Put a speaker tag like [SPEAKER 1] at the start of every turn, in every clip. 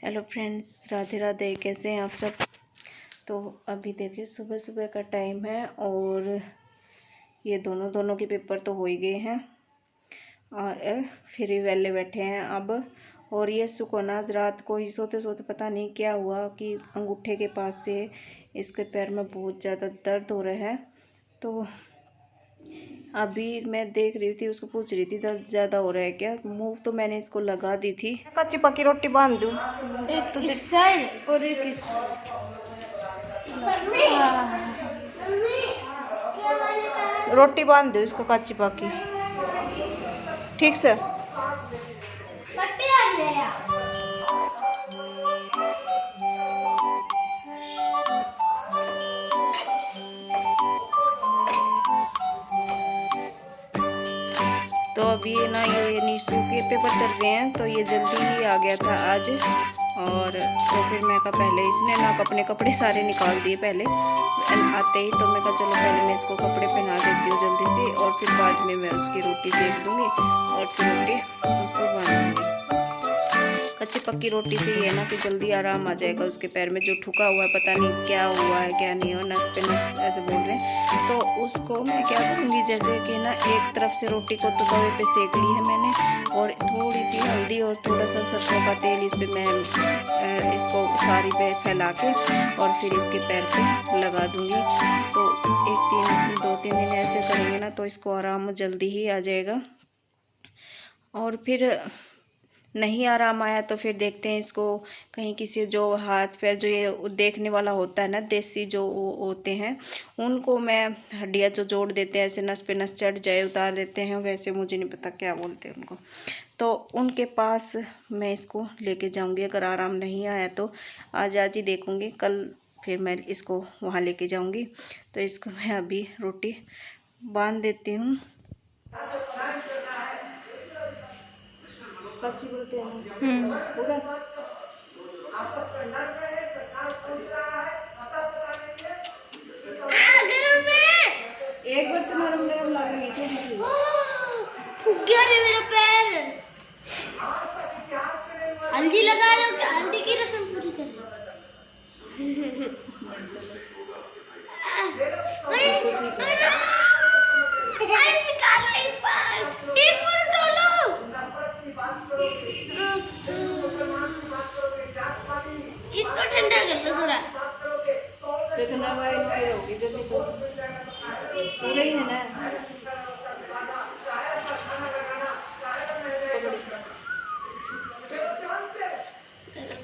[SPEAKER 1] Hello friends, Radhe Radhe. कैसे हैं आप सब। तो अभी देखिए सुबह सुबह का टाइम है और ये दोनों के पेपर तो हो ही गए हैं और फ्री वेले बैठे हैं अब। और ये सुकोनाज रात को ही सोते सोते पता नहीं क्या हुआ कि अंगूठे के पास से इसके पैर में बहुत ज़्यादा दर्द हो रहा है। तो अभी मैं देख रही थी, उसको पूछ रही थी दर्द ज़्यादा हो रहा है क्या। मूव तो मैंने इसको लगा दी थी। कच्ची पक्की रोटी बांध दूँ
[SPEAKER 2] एक तुझे साइड और एक इस
[SPEAKER 1] रोटी बांध दो इसको कच्ची पक्की, ठीक से। तो अभी ना ये निशु के पेपर चल रहे हैं, तो ये जल्दी ही आ गया था आज। और तो फिर मैं कहा पहले इसने ना अपने कपड़े सारे निकाल दिए पहले आते ही। तो मैं कहा चलो पहले मैं इसको कपड़े पहना देती हूँ जल्दी से, और फिर बाद में मैं उसकी रोटी सेक दूँगी और फिर रोटी उसको बांध दूँगी। कच्ची पक्की रोटी से ये ना कि जल्दी आराम आ जाएगा उसके पैर में। जो ठुका हुआ है पता नहीं क्या हुआ है क्या नहीं हो, नस पे नस ऐसे बोल रहे हैं। तो उसको मैं क्या करूँगी, जैसे कि ना एक तरफ से रोटी को तो तवे पे सेक ली है मैंने, और थोड़ी सी हल्दी और थोड़ा सा सरसों का तेल इस पर मैं इसको सारी पे फैला के और फिर इसके पैर पे लगा दूँगी। तो दो तीन दिन ऐसे करेंगे ना तो इसको आराम जल्दी ही आ जाएगा। और फिर नहीं आराम आया तो फिर देखते हैं इसको कहीं किसी जो हाथ पैर जो ये देखने वाला होता है ना, देसी जो होते हैं उनको मैं हड्डियाँ जो जोड़ देते हैं, ऐसे नस पे नस चढ़ जाए उतार देते हैं, वैसे मुझे नहीं पता क्या बोलते हैं उनको। तो उनके पास मैं इसको लेके जाऊंगी। अगर आराम नहीं आया तो आज ही देखूंगी, कल फिर मैं इसको वहाँ लेके जाऊंगी। तो इसको मैं अभी रोटी बांध देती हूँ। कच्ची बोलते हैं पूरा। एक बार तो नरम नरम लगेगी थोड़ी सी।
[SPEAKER 2] फूक गया रे मेरा पैर। हल्दी लगा रहे हो क्या? हल्दी की रस्म पूरी कर इसको ठंडा कर लो थोड़ा।
[SPEAKER 1] देखना भाई नहीं होगी जल्दी तो पूरा ही है ना।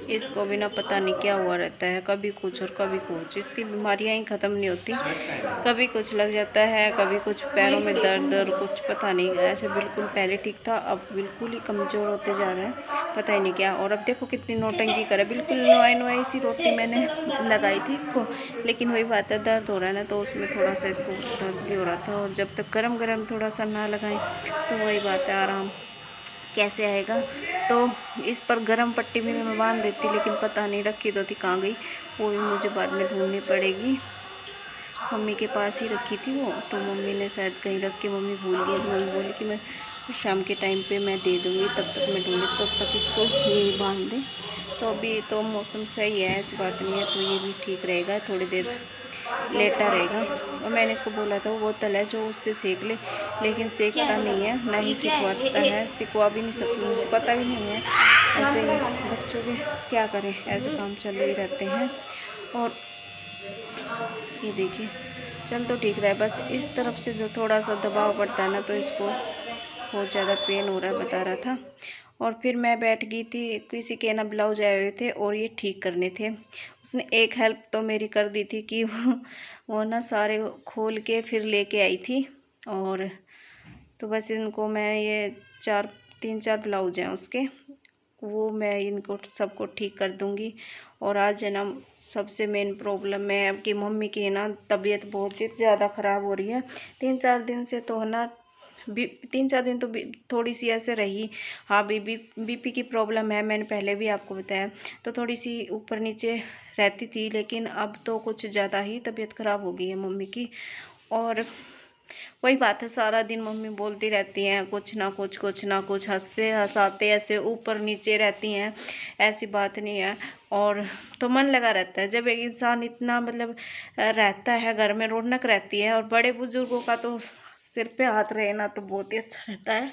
[SPEAKER 1] इसको भी ना पता नहीं क्या हुआ रहता है, कभी कुछ और कभी कुछ। इसकी बीमारियां ही ख़त्म नहीं होती, कभी कुछ लग जाता है, कभी कुछ पैरों में दर्द और कुछ पता नहीं। ऐसे बिल्कुल पहले ठीक था, अब बिल्कुल ही कमज़ोर होते जा रहे हैं, पता ही नहीं क्या। और अब देखो कितनी नौटंकी करे, बिल्कुल नोई सी रोटी मैंने लगाई थी इसको, लेकिन वही बात है दर्द हो रहा है ना, तो उसमें थोड़ा सा इसको दर्द भी हो रहा था। और जब तक गरम गरम थोड़ा सा ना लगाएं तो वही बात है, आराम कैसे आएगा। तो इस पर गरम पट्टी भी मैं बांध देती, लेकिन पता नहीं रखी तो थी कहाँ गई, वो भी मुझे बाद में ढूंढनी पड़ेगी। मम्मी के पास ही रखी थी वो, तो मम्मी ने शायद कहीं रख के मम्मी भूल गई। मम्मी बोली कि मैं शाम के टाइम पे मैं दे दूँगी, तब तक मैं ढूंढी, तब तक इसको यही बांध दें। तो अभी तो मौसम सही है, ऐसी बात नहीं है, तो ये भी ठीक रहेगा, थोड़ी देर लेटा रहेगा। और मैंने इसको बोला था वो बोतल है जो उससे सेक ले, लेकिन सेकता नहीं है, ना ही सिखवाता है, सिखवा भी नहीं सकती, मुझे पता भी नहीं है। ऐसे ही बच्चों के क्या करें, ऐसे काम चल ही रहते हैं। और ये देखिए चल तो ठीक रहा है, बस इस तरफ से जो थोड़ा सा दबाव पड़ता है ना तो इसको बहुत ज़्यादा पेन हो रहा है, बता रहा था। और फिर मैं बैठ गई थी, किसी के ना ब्लाउज आए हुए थे और ये ठीक करने थे। उसने एक हेल्प तो मेरी कर दी थी कि वो ना सारे खोल के फिर लेके आई थी। और तो बस इनको मैं ये तीन चार ब्लाउज हैं उसके, वो मैं इनको सबको ठीक कर दूंगी। और आज है ना सबसे मेन प्रॉब्लम है कि मम्मी की है ना तबीयत बहुत ही ज़्यादा ख़राब हो रही है। 3-4 दिन से तो है ना 3-4 दिन तो थोड़ी सी ऐसे रही। हाँ, बीपी की प्रॉब्लम है, मैंने पहले भी आपको बताया। तो थोड़ी सी ऊपर नीचे रहती थी, लेकिन अब तो कुछ ज़्यादा ही तबीयत ख़राब हो गई है मम्मी की। और वही बात है, सारा दिन मम्मी बोलती रहती हैं कुछ ना कुछ, हंसते हंसाते ऐसे ऊपर नीचे रहती हैं, ऐसी बात नहीं है। और तो मन लगा रहता है जब एक इंसान इतना मतलब रहता है, घर में रौनक रहती है। और बड़े बुजुर्गों का तो सिर पे हाथ रहे ना तो बहुत ही अच्छा रहता है।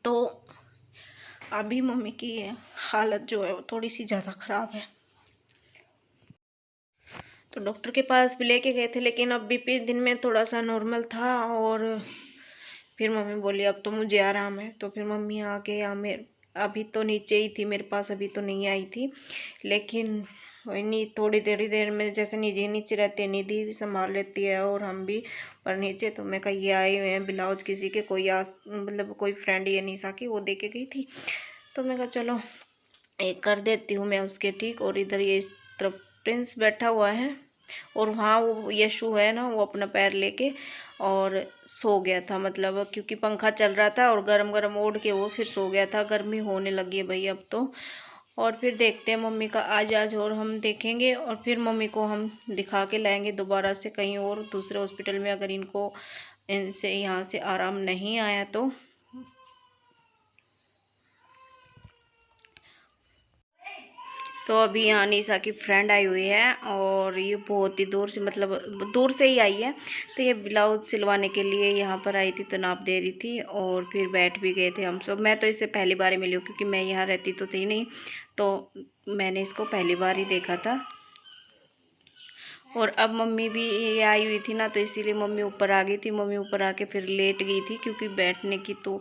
[SPEAKER 1] तो अभी मम्मी की हालत जो है वो थोड़ी सी ज़्यादा ख़राब है, तो डॉक्टर के पास भी लेके गए थे, लेकिन अब बीपी दिन में थोड़ा सा नॉर्मल था। और फिर मम्मी बोली अब तो मुझे आराम है, तो फिर मम्मी आके अभी तो नीचे ही थी मेरे पास, अभी तो नहीं आई थी। लेकिन थोड़ी देर में जैसे नीचे नीचे रहती है, निधि भी संभाल लेती है और हम भी। पर नीचे तो मैं कहीं आए हुए हैं ब्लाउज किसी के, मतलब कोई फ्रेंड ये निशा की, वो दे के गई थी। तो मैं कहा चलो एक कर देती हूँ मैं उसके ठीक। और इधर ये इस तरफ प्रिंस बैठा हुआ है, और वहाँ वो यशु है ना, वो अपना पैर लेके और सो गया था, मतलब क्योंकि पंखा चल रहा था और गरम गरम ओढ़ के वो फिर सो गया था। गर्मी होने लगी है भाई अब तो। और फिर देखते हैं मम्मी का आज और हम देखेंगे, और फिर मम्मी को हम दिखा के लाएंगे दोबारा से कहीं और दूसरे हॉस्पिटल में, अगर इनसे यहाँ से आराम नहीं आया तो। तो अभी यहाँ निशा की फ्रेंड आई हुई है, और ये बहुत ही दूर से, मतलब दूर से ही आई है। तो ये ब्लाउज सिलवाने के लिए यहाँ पर आई थी, तो नाप दे रही थी। और फिर बैठ भी गए थे हम सब। मैं तो इससे पहली बार ही मिली हूँ, क्योंकि मैं यहाँ रहती तो थी नहीं, तो मैंने इसको पहली बार ही देखा था। और अब मम्मी भी ये आई हुई थी ना, तो इसीलिए मम्मी ऊपर आ गई थी। मम्मी ऊपर आके फिर लेट गई थी, क्योंकि बैठने की तो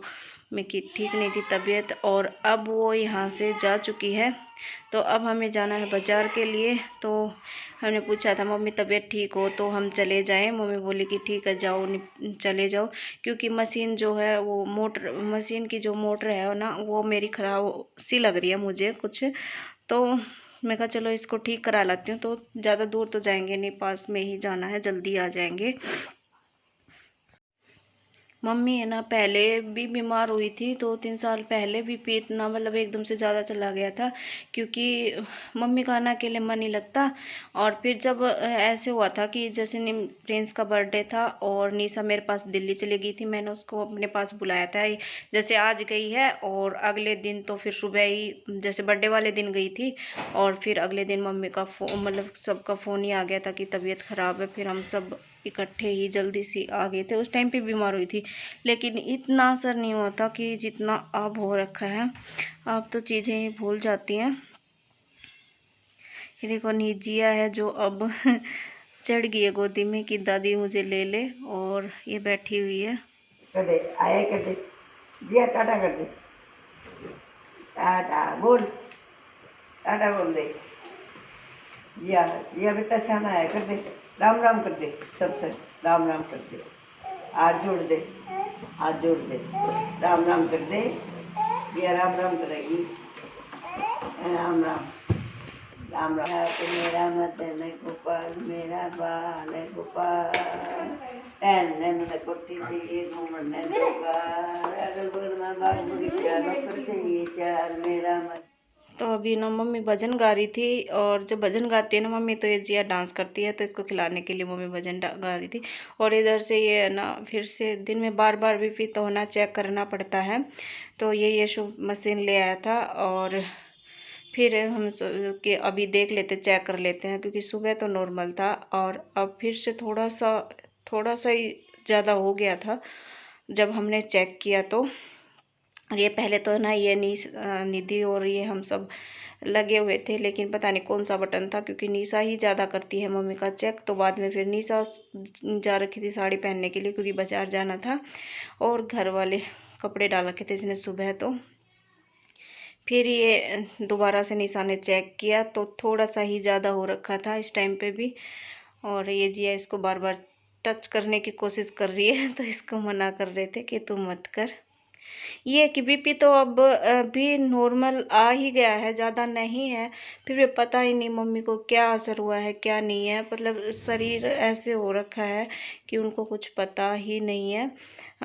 [SPEAKER 1] में की ठीक नहीं थी तबीयत। और अब वो यहाँ से जा चुकी है, तो अब हमें जाना है बाज़ार के लिए। तो हमने पूछा था मम्मी तबीयत ठीक हो तो हम चले जाएं। मम्मी बोली कि ठीक है जाओ, चले जाओ, क्योंकि मशीन जो है वो मशीन की जो मोटर है ना, वो मेरी ख़राब सी लग रही है मुझे कुछ। तो मैं कहा चलो इसको ठीक करा लाती हूँ। तो ज़्यादा दूर तो जाएंगे नहीं, पास में ही जाना है, जल्दी आ जाएंगे। मम्मी है ना पहले भी बीमार हुई थी, 2-3 साल पहले बीपी इतना मतलब एकदम से ज़्यादा चला गया था, क्योंकि मम्मी का ना अकेले मन नहीं लगता। और फिर जब ऐसे हुआ था कि जैसे प्रिंस का बर्थडे था और निशा मेरे पास दिल्ली चली गई थी, मैंने उसको अपने पास बुलाया था, जैसे आज गई है। और अगले दिन तो फिर सुबह ही जैसे बर्थडे वाले दिन गई थी, और फिर अगले दिन मम्मी का मतलब सबका फ़ोन ही आ गया था कि तबीयत ख़राब है। फिर हम सब इकट्ठे ही जल्दी से आ गए थे। उस टाइम पे बीमार हुई थी, लेकिन इतना असर नहीं हुआ था कि जितना अब हो रखा है। अब तो चीज़ें ही भूल जाती हैं। ये देखो निजिया है जो अब चढ़ गई है गोदी में कि दादी मुझे ले ले, और ये बैठी हुई है।
[SPEAKER 3] कर दे, आए कर दे, दिया टाटा कर दे, टाटा बोल, टाटा बोल दे, जिया बेटा छाना है, कर दे, राम राम कर दे, सबसे राम राम कर दे, हाथ जोड़ दे, हाथ जोड़ दे, राम राम कर दे, जिया राम राम करेगी, राम राम राम राम। तो मेरा मदन गोपाल, मेरा बाल है गोपाल, नैन कोठी दिए घूमने अगल बगल में बाग बगीचा चाहिए चार, मेरा मदन।
[SPEAKER 1] तो अभी ना मम्मी भजन गा रही थी, और जब भजन गाती है ना मम्मी, तो ये जिया डांस करती है, तो इसको खिलाने के लिए मम्मी भजन गा रही थी। और इधर से ये ना फिर से दिन में बार बार बीपी तो होना चेक करना पड़ता है। तो ये यशु मशीन ले आया था, और फिर हम के अभी देख लेते, चेक कर लेते हैं, क्योंकि सुबह तो नॉर्मल था, और अब फिर से थोड़ा सा ही ज़्यादा हो गया था जब हमने चेक किया। तो ये पहले तो ना ये निधि और ये हम सब लगे हुए थे, लेकिन पता नहीं कौन सा बटन था, क्योंकि निशा ही ज़्यादा करती है मम्मी का चेक। तो बाद में फिर निशा जा रखी थी साड़ी पहनने के लिए, क्योंकि बाज़ार जाना था, और घर वाले कपड़े डाल रखे थे इसने सुबह। तो फिर ये दोबारा से निशा ने चेक किया, तो थोड़ा सा ही ज़्यादा हो रखा था इस टाइम पे भी। और ये जिया इसको बार बार टच करने की कोशिश कर रही है, तो इसको मना कर रहे थे कि तू मत कर। ये कि बीपी तो अब भी नॉर्मल आ ही गया है, ज़्यादा नहीं है। फिर भी पता ही नहीं मम्मी को क्या असर हुआ है क्या नहीं है, मतलब शरीर ऐसे हो रखा है कि उनको कुछ पता ही नहीं है,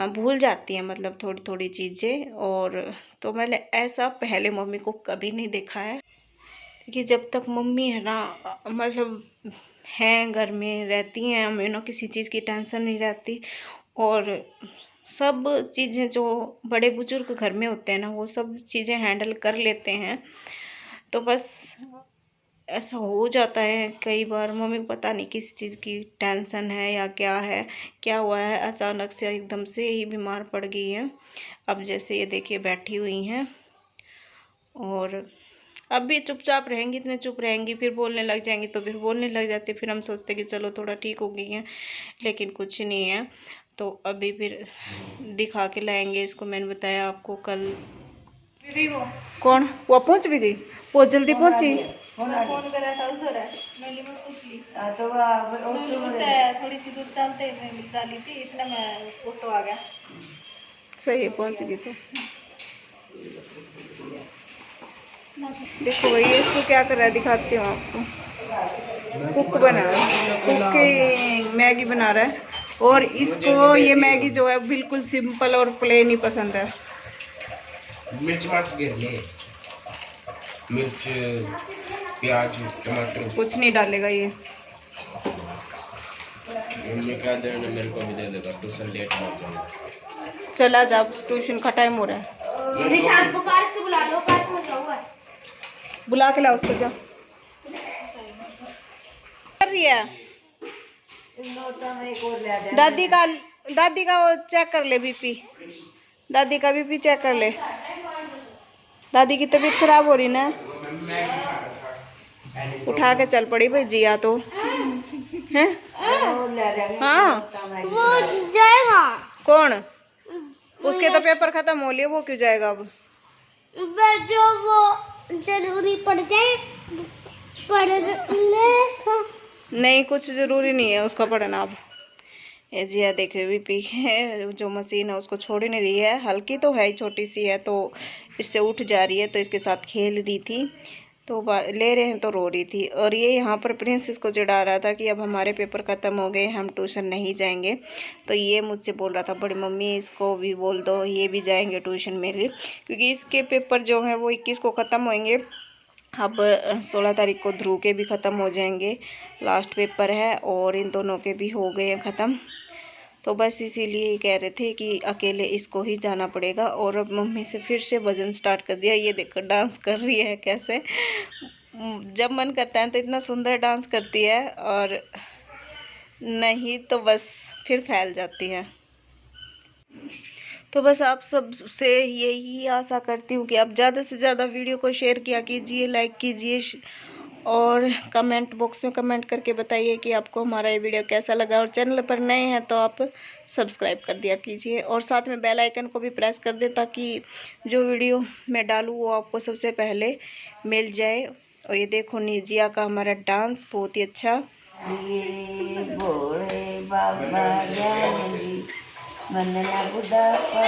[SPEAKER 1] भूल जाती हैं मतलब थोड़ी थोड़ी चीज़ें। और तो मैंने ऐसा पहले मम्मी को कभी नहीं देखा है, कि जब तक मम्मी है ना मतलब हैं, घर में रहती हैं, हमें ना किसी चीज़ की टेंशन नहीं रहती। और सब चीज़ें जो बड़े बुजुर्ग घर में होते हैं ना, वो सब चीज़ें हैंडल कर लेते हैं। तो बस ऐसा हो जाता है कई बार, मम्मी को पता नहीं किस चीज़ की टेंशन है या क्या है, क्या हुआ है, अचानक से एकदम से ही बीमार पड़ गई है। अब जैसे ये देखिए बैठी हुई हैं, और अब भी चुपचाप रहेंगी, इतने चुप रहेंगी, फिर बोलने लग जाएंगी तो फिर बोलने लग जाती, फिर हम सोचते कि चलो थोड़ा ठीक हो गई हैं, लेकिन कुछ नहीं है। तो अभी फिर दिखा के लाएंगे इसको। मैंने बताया आपको कल। कौन? वो पहुंच भी गई, बहुत जल्दी पहुंची।
[SPEAKER 3] फोन
[SPEAKER 1] करा था उधर है, मैंने पूछ ली थोड़ी सी दूर चलते डाली थी, इतना मैं ऑटो आ गया। सही है, पहुंच गई। तो देखो भैया इसको क्या कर रहा है, दिखाती हूँ आपको। कुक बना रहा है, कुक की मैगी बना रहा है। और इसको ये मैगी जो है बिल्कुल सिंपल और प्लेन ही पसंद है।
[SPEAKER 4] मिर्च मार्च गिर ले, मिर्च प्याज टमाटर
[SPEAKER 1] कुछ नहीं डालेगा ये।
[SPEAKER 4] मम्मी क्या देना, मेरे को भी दे देगा, ट्यूशन लेट हो जाएगा।
[SPEAKER 1] चला जा, ट्यूशन का टाइम हो रहा है।
[SPEAKER 2] निशांत को पार्क से बुला लो, पार्क में जाओ।
[SPEAKER 1] बुला के लाओ उसको, जा। कर रही है दादी का वो चेक कर ले, बीपी। दादी का बीपी चेक कर ले। दादी की तबीयत खराब हो रही ना, उठा के चल पड़ी भाई जिया तो है। हाँ
[SPEAKER 2] वो जाएगा।
[SPEAKER 1] कौन? उसके तो पेपर खत्म हो लिए, वो क्यों जाएगा अब?
[SPEAKER 2] जो वो जरूरी पड़ जाए पढ़ ले।
[SPEAKER 1] नहीं, कुछ जरूरी नहीं है उसका पढ़ना अब। ये जिया देखे बीपी है, जो मशीन है उसको छोड़ ही नहीं रही है। हल्की तो है, छोटी सी है, तो इससे उठ जा रही है, तो इसके साथ खेल रही थी, तो ले रहे हैं तो रो रही थी। और ये यहाँ पर प्रिंसेस को चिढ़ा रहा था कि अब हमारे पेपर ख़त्म हो गए, हम ट्यूशन नहीं जाएंगे। तो ये मुझसे बोल रहा था, बड़ी मम्मी इसको भी बोल दो, ये भी जाएंगे ट्यूशन मेरे, क्योंकि इसके पेपर जो हैं वो 21 को ख़त्म होंगे। अब 16 तारीख को ध्रुव के भी ख़त्म हो जाएंगे, लास्ट पेपर है, और इन दोनों के भी हो गए हैं ख़त्म। तो बस इसीलिए कह रहे थे कि अकेले इसको ही जाना पड़ेगा। और अब मम्मी से फिर से भजन स्टार्ट कर दिया। ये देखो डांस कर रही है कैसे, जब मन करता है तो इतना सुंदर डांस करती है, और नहीं तो बस फिर फैल जाती है। तो बस आप सब से यही आशा करती हूँ कि आप ज़्यादा से ज़्यादा वीडियो को शेयर किया कीजिए, लाइक कीजिए, और कमेंट बॉक्स में कमेंट करके बताइए कि आपको हमारा ये वीडियो कैसा लगा। और चैनल पर नए हैं तो आप सब्सक्राइब कर दिया कीजिए, और साथ में बेल आइकन को भी प्रेस कर दे, ताकि जो वीडियो मैं डालूँ वो आपको सबसे पहले मिल जाए। और ये देखो निजिया का हमारा डांस बहुत ही अच्छा।
[SPEAKER 3] ये भोले बाबा ज्ञानी मन न बुढ़ापा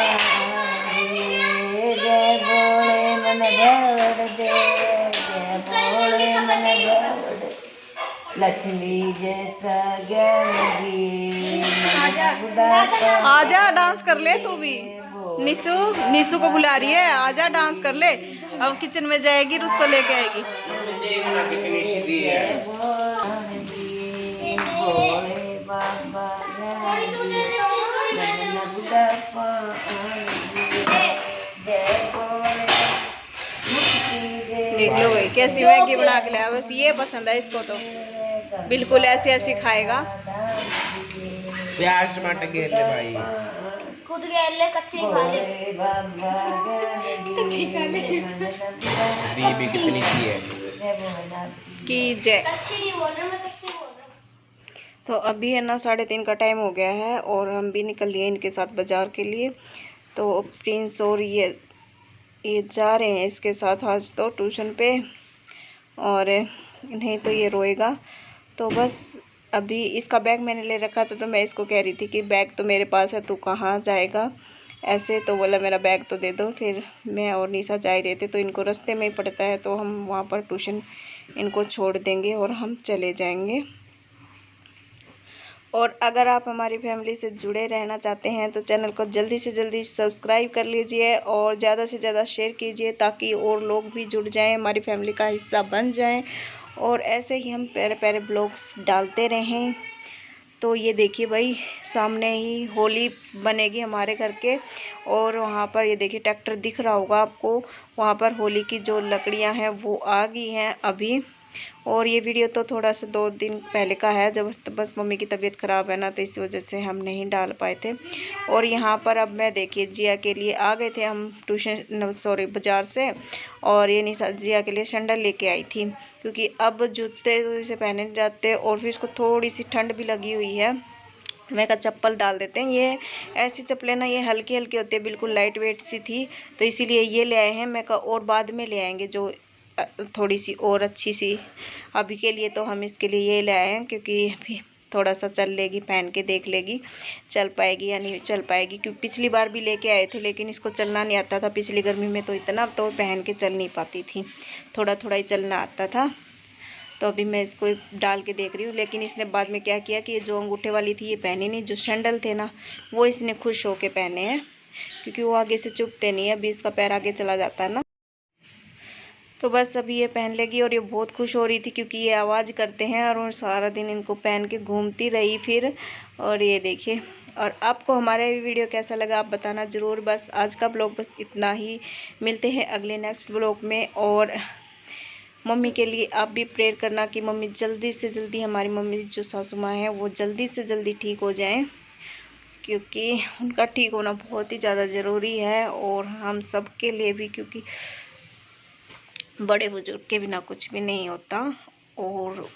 [SPEAKER 3] जय भोले मन भर दे, जय भोले मन भर दे, लक्ष्मी जैसा ज्ञान दी मन न बुढ़ापा।
[SPEAKER 1] आजा डांस कर ले तू भी। निशु को बुला रही है, आजा डांस कर ले। अब किचन में जाएगी और उसको लेके आएगी।
[SPEAKER 3] भोले बाबा
[SPEAKER 1] देख लो भाई कैसी मैगी बना के लाया, बस ये पसंद है इसको, तो बिल्कुल ऐसे ऐसे खाएगा।
[SPEAKER 4] प्याज टमाटर गिर ले भाई,
[SPEAKER 2] खुद गेल ले, कच्चे खा ले। कच्चे खा ले।
[SPEAKER 4] बीबी कितनी सी है
[SPEAKER 1] की जय।
[SPEAKER 2] कच्चे नहीं बोल रहा, मैं कच्चे बोल रहा हूँ।
[SPEAKER 1] तो अभी है ना 3:30 का टाइम हो गया है, और हम भी निकल लिए इनके साथ बाज़ार के लिए। तो प्रिंस और ये जा रहे हैं इसके साथ आज तो ट्यूशन पे, और नहीं तो ये रोएगा। तो बस अभी इसका बैग मैंने ले रखा था, तो मैं इसको कह रही थी कि बैग तो मेरे पास है, तू कहाँ जाएगा ऐसे। तो बोला मेरा बैग तो दे दो। फिर मैं और निशा जा रहे थे, तो इनको रास्ते में ही पड़ता है, तो हम वहाँ पर ट्यूशन इनको छोड़ देंगे और हम चले जाएंगे। और अगर आप हमारी फैमिली से जुड़े रहना चाहते हैं तो चैनल को जल्दी से जल्दी सब्सक्राइब कर लीजिए, और ज़्यादा से ज़्यादा शेयर कीजिए, ताकि और लोग भी जुड़ जाएं, हमारी फैमिली का हिस्सा बन जाएं। और ऐसे ही हम प्यारे प्यारे ब्लॉग्स डालते रहें। तो ये देखिए भाई, सामने ही होली बनेगी हमारे घर के, और वहाँ पर ये देखिए ट्रैक्टर दिख रहा होगा आपको, वहाँ पर होली की जो लकड़ियाँ हैं वो आ गई हैं अभी। और ये वीडियो तो थोड़ा सा 2 दिन पहले का है, जब बस मम्मी की तबीयत ख़राब है ना, तो इस वजह से हम नहीं डाल पाए थे। और यहाँ पर अब मैं देखिए जिया के लिए आ गए थे हम बाज़ार से, और ये निशा जिया के लिए सैंडल लेके आई थी, क्योंकि अब जूते तो इसे पहने नहीं जाते, और फिर इसको थोड़ी सी ठंड भी लगी हुई है। मैं का चप्पल डाल देते हैं। ये ऐसी चप्पलें ना, ये हल्की हल्की होती है, बिल्कुल लाइट वेट सी थी, तो इसीलिए ये ले आए हैं। मैं का और बाद में ले आएंगे जो थोड़ी सी और अच्छी सी। अभी के लिए तो हम इसके लिए ये ले आए हैं, क्योंकि अभी थोड़ा सा चल लेगी, पहन के देख लेगी चल पाएगी या नहीं चल पाएगी। क्योंकि पिछली बार भी लेके आए थे, लेकिन इसको चलना नहीं आता था पिछली गर्मी में, तो इतना तो पहन के चल नहीं पाती थी, थोड़ा थोड़ा ही चलना आता था। तो अभी मैं इसको डाल के देख रही हूँ। लेकिन इसने बाद में क्या किया कि ये जो अंगूठे वाली थी ये पहनी नहीं, जो सैंडल थे ना वो इसने खुश होके पहने हैं, क्योंकि वो आगे से चुभते नहीं है, अभी इसका पैर आगे चला जाता है ना। तो बस अभी ये पहन लेगी, और ये बहुत खुश हो रही थी क्योंकि ये आवाज़ करते हैं, और सारा दिन इनको पहन के घूमती रही फिर। और ये देखिए, और आपको हमारा ये वीडियो कैसा लगा आप बताना ज़रूर। बस आज का ब्लॉग बस इतना ही, मिलते हैं अगले नेक्स्ट ब्लॉग में। और मम्मी के लिए आप भी प्रेयर करना कि मम्मी जल्दी से जल्दी, हमारी मम्मी जो सासू माँ हैं वो जल्दी से जल्दी ठीक हो जाएं, क्योंकि उनका ठीक होना बहुत ही ज़्यादा ज़रूरी है, और हम सब के लिए भी, क्योंकि बड़े बुजुर्ग के बिना कुछ भी नहीं होता। और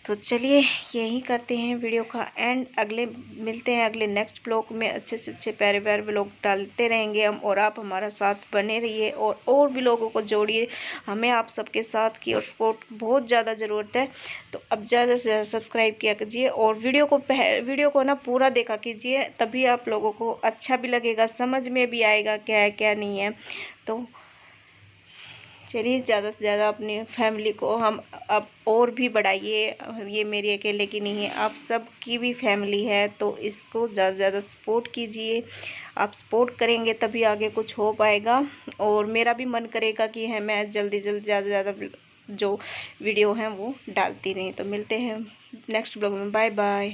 [SPEAKER 1] तो चलिए यही करते हैं वीडियो का एंड, अगले मिलते हैं अगले नेक्स्ट ब्लॉग में। अच्छे से अच्छे प्यारे प्यारे ब्लॉग डालते रहेंगे हम, और आप हमारा साथ बने रहिए, और भी लोगों को जोड़िए। हमें आप सबके साथ की और सपोर्ट बहुत ज़्यादा ज़रूरत है। तो अब ज़्यादा से ज़्यादा सब्सक्राइब किया कीजिए, और वीडियो को ना पूरा देखा कीजिए, तभी आप लोगों को अच्छा भी लगेगा, समझ में भी आएगा क्या है क्या नहीं है। तो चलिए ज़्यादा से ज़्यादा अपनी फैमिली को हम अब और भी बढ़ाइए। ये मेरी अकेले की नहीं है, आप सब की भी फैमिली है, तो इसको ज़्यादा से ज़्यादा सपोर्ट कीजिए। आप सपोर्ट करेंगे तभी आगे कुछ हो पाएगा, और मेरा भी मन करेगा कि है मैं जल्दी ज़्यादा से ज़्यादा जो वीडियो हैं वो डालती रही। तो मिलते हैं नेक्स्ट ब्लॉग में, बाय बाय।